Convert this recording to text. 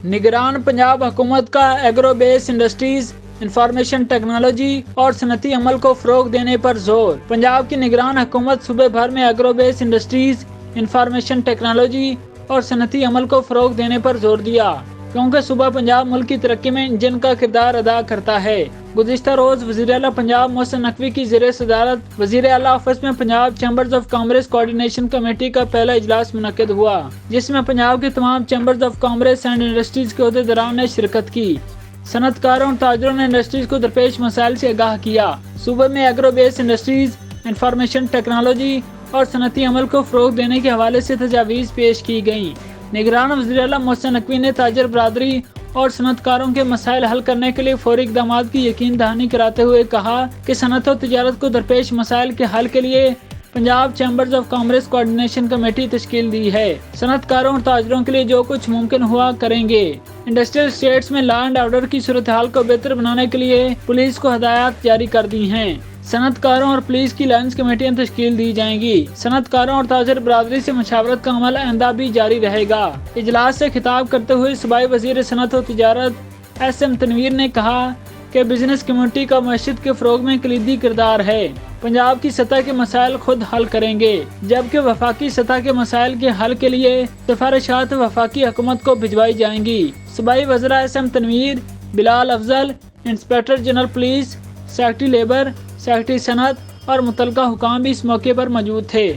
निगरान पंजाब हुकूमत का agro base industries information technology और सनती अमल को फ़रोग देने पर जोर। पंजाब की निगरान हुकूमत सूबे भर में agro base industries information technology और सनती अमल को फ़रोग देने पर जोर दिया, क्योंकि सूबा पंजाब मुल्क की तरक्की में इंजन का किरदार अदा करता है। गुज़िश्ता रोज़ वज़ीर आला पंजाब मोहसिन नकवी की ज़ेरे सदारत वज़ीर आला ऑफिस में Punjab chambers of commerce coordination committee का पहला इजलास मुनक्किद हुआ, जिसमें पंजाब के तमाम chambers of commerce and industries के ओहदेदारों ने शिरकत की। सनतकारों और ताजरों ने इंडस्ट्रीज को दरपेश मसाइल से आगाह किया। सूबे में agro base industries information technology और सनती अमल को फ़रोग देने के हवाले से तजावीज़ पेश की गयी। निगरान वज़ीर आला मोहसिन नकवी ने ताजर बरादरी और सनतकारों के मसाइल हल करने के लिए फौरी इक़दाम की यकीन दहानी कराते हुए कहा कि सनत और तिजारत को दरपेश मसाइल के हल के लिए Punjab chambers of commerce coordination committee तश्कील दी है। सनतकारों और ताजरों के लिए जो कुछ मुमकिन हुआ करेंगे। इंडस्ट्रियल स्टेट्स में लॉ एंड ऑर्डर की सूरत हाल को बेहतर बनाने के लिए पुलिस को हदायत जारी कर दी हैं। सनतकारों और पुलिस की लाइन्स कमेटियां तश्कील दी जाएंगी। सनतकारों और ताजर बरादरी से मशावरत का अमल आइंदा भी जारी रहेगा। इजलास से खिताब करते हुए सूबाई वज़ीर सनत और तिजारत SM तनवीर ने कहा कि बिजनेस कम्युनिटी का मईशत के फ़रोग में कलीदी किरदार है। पंजाब की सतह के मसाइल खुद हल करेंगे, जबकि वफाकी सतह के मसाइल के हल के लिए सिफारिशात वफाकी हुकूमत को भिजवाई जाएंगी। सूबाई वज़रा SM Tanveer, Bilal Afzal, inspector general police, secretary labour, secretary सनत और मुतलका हुकाम भी इस मौके पर मौजूद थे।